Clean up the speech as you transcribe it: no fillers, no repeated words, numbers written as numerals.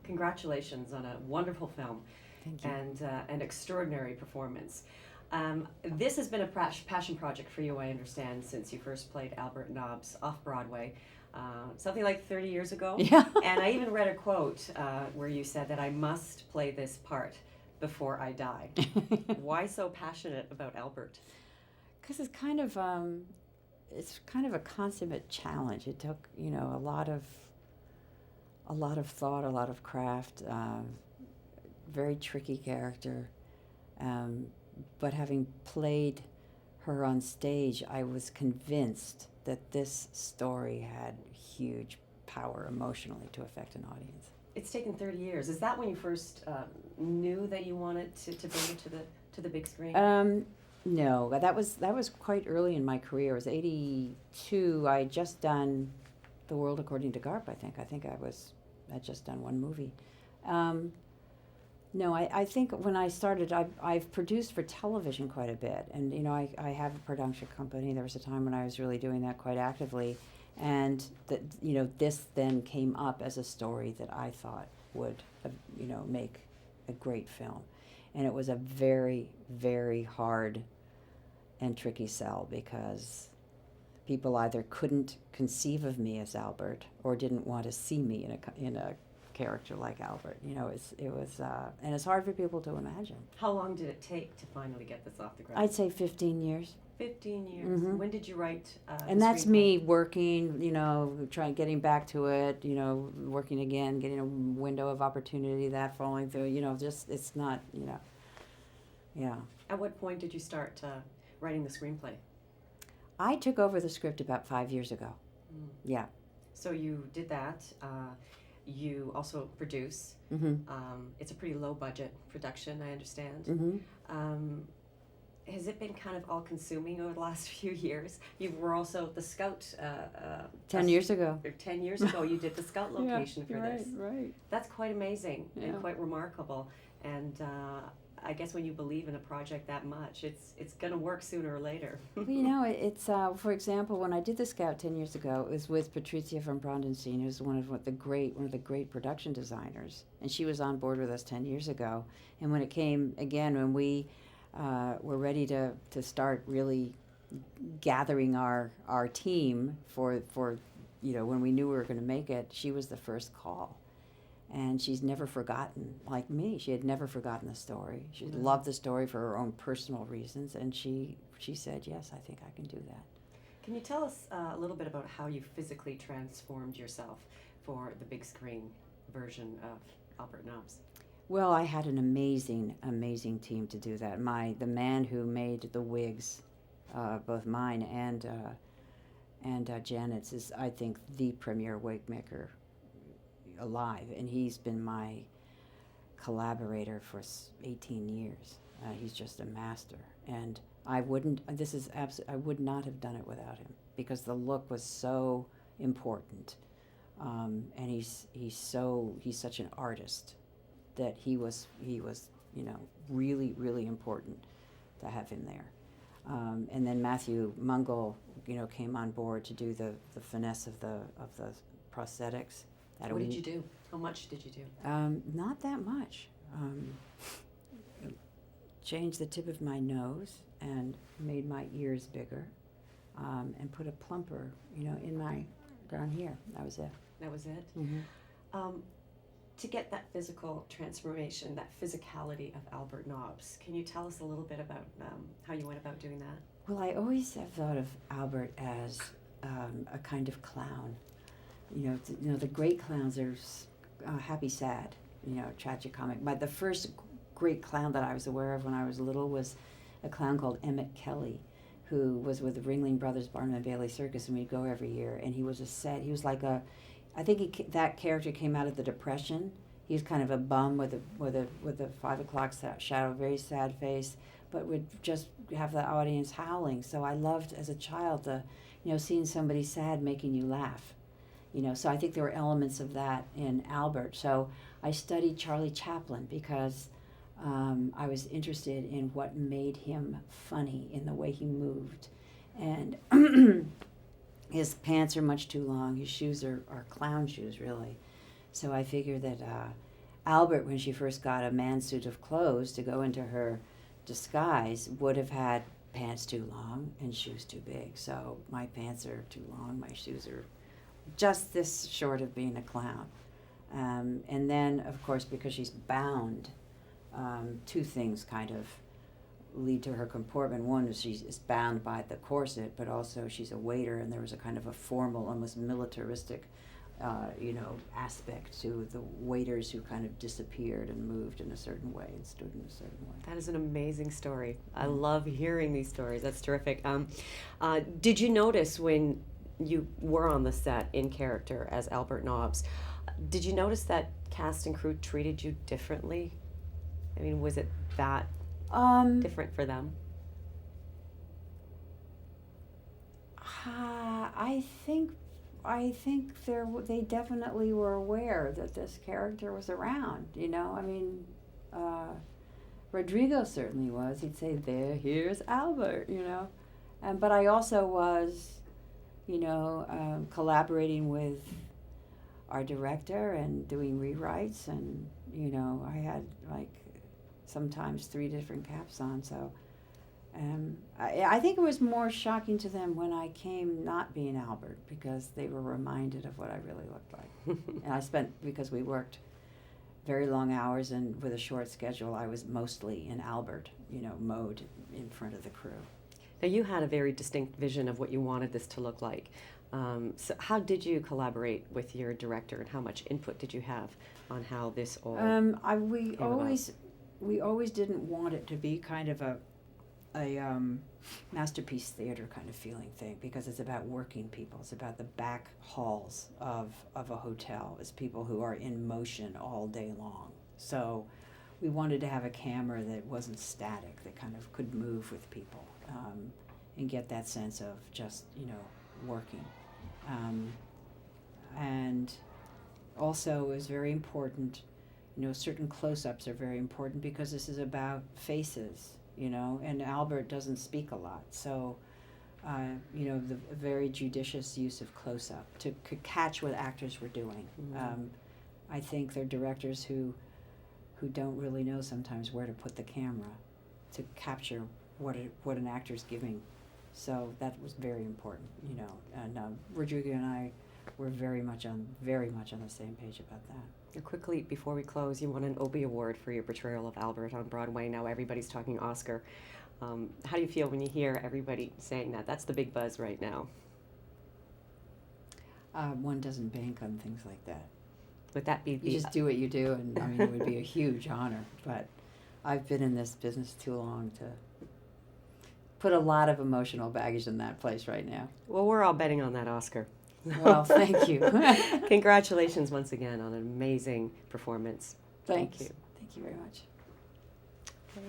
congratulations on a wonderful film. Thank you. And an extraordinary performance. This has been a passion project for you, I understand, since you first played Albert Nobbs off Broadway, something like 30 years ago. Yeah. And I even read a quote where you said that I must play this part before I die. Why so passionate about Albert? Because it's kind of a consummate challenge. It took, a lot of thought, a lot of craft. Very tricky character, but having played her on stage, I was convinced that this story had huge power emotionally to affect an audience. It's taken 30 years. Is that when you first knew that you wanted to bring it to the big screen? No, that was quite early in my career. It was 82. I had just done The World According to Garp, I think. I'd just done one movie. No, I think when I started, I've produced for television quite a bit. And, I have a production company. There was a time when I was really doing that quite actively. And, this then came up as a story that I thought would, make a great film. And it was a very, very hard and tricky sell because people either couldn't conceive of me as Albert or didn't want to see me in a character like Albert. It was and it's hard for people to imagine. How long did it take to finally get this off the ground? I'd say 15 years. 15 years. Mm-hmm. When did you write and that's me working, getting back to it, working again, getting a window of opportunity, that falling through, it's not, yeah. At what point did you start writing the screenplay? I took over the script about 5 years ago. Mm. Yeah. So you did that. You also produce. Mm-hmm. It's a pretty low budget production, I understand. Mm-hmm. Has it been kind of all consuming over the last few years? You were also the Scout. 10 years ago. 10 years ago, you did the Scout location for this. Right. That's quite amazing and Yeah. quite remarkable. And I guess when you believe in a project that much, it's going to work sooner or later. Well, it's for example, when I did the Scout 10 years ago, it was with Patricia von Brandenstein, who's one of the great production designers, and she was on board with us 10 years ago. And when it came again, when we were ready to start really gathering our team for when we knew we were going to make it, she was the first call. And she's never forgotten, like me, she had never forgotten the story. She loved the story for her own personal reasons, and she said, yes, I think I can do that. Can you tell us a little bit about how you physically transformed yourself for the big screen version of Albert Nobbs? Well, I had an amazing, amazing team to do that. The man who made the wigs, both mine and Janet's, is, I think, the premier wig maker alive, and he's been my collaborator for 18 years. He's just a master, and I would not have done it without him, because the look was so important, and he's such an artist that he was really, really important to have him there. And then Matthew Mungle came on board to do the finesse of the prosthetics. What did you do? How much did you do? Not that much. Changed the tip of my nose and made my ears bigger, and put a plumper, in my down here. That was it. That was it. Mm-hmm. To get that physical transformation, that physicality of Albert Nobbs, can you tell us a little bit about how you went about doing that? Well, I always have thought of Albert as a kind of clown. The great clowns are happy, sad, tragic comic. But the first great clown that I was aware of when I was little was a clown called Emmett Kelly, who was with the Ringling Brothers Barnum and Bailey Circus, and we'd go every year. And he was I think that character came out of the Depression. He was kind of a bum with a 5 o'clock shadow, very sad face, but would just have the audience howling. So I loved as a child seeing somebody sad making you laugh. So I think there were elements of that in Albert. So I studied Charlie Chaplin because I was interested in what made him funny in the way he moved. And his pants are much too long. His shoes are clown shoes, really. So I figured that Albert, when she first got a man's suit of clothes to go into her disguise, would have had pants too long and shoes too big. So my pants are too long, my shoes are just this short of being a clown. And then, of course, because she's bound, two things kind of lead to her comportment. One is she's bound by the corset, but also she's a waiter, and there was a kind of a formal, almost militaristic, aspect to the waiters who kind of disappeared and moved in a certain way and stood in a certain way. That is an amazing story. I love hearing these stories. That's terrific. Did you notice when you were on the set in character as Albert Nobbs, did you notice that cast and crew treated you differently? I mean, was it that different for them? I think they definitely were aware that this character was around. I mean, Rodrigo certainly was. He'd say, here's Albert. But I also was, collaborating with our director and doing rewrites, and I had sometimes 3 different caps on. So I think it was more shocking to them when I came not being Albert, because they were reminded of what I really looked like. And because we worked very long hours and with a short schedule, I was mostly in Albert, mode in front of the crew. Now, you had a very distinct vision of what you wanted this to look like. So how did you collaborate with your director, and how much input did you have on how this all we always didn't want it to be kind of a masterpiece theater kind of feeling thing, because it's about working people. It's about the back halls of a hotel. It's people who are in motion all day long. So we wanted to have a camera that wasn't static, that kind of could move with people, and get that sense of just, working. And also is very important, certain close-ups are very important, because this is about faces, and Albert doesn't speak a lot. So, the very judicious use of close-up to catch what actors were doing. Mm-hmm. I think they're directors who don't really know sometimes where to put the camera to capture what an actor's giving. So that was very important, and Rodrigo and I were very much on the same page about that. Quickly, before we close, you won an Obie Award for your portrayal of Albert on Broadway. Now everybody's talking Oscar. How do you feel when you hear everybody saying that? That's the big buzz right now. One doesn't bank on things like that. Would that be You just do what you do, and it would be a huge honor. But I've been in this business too long to put a lot of emotional baggage in that place right now. Well, we're all betting on that Oscar. Well, thank you. Congratulations once again on an amazing performance. Thanks. Thank you. Thank you very much.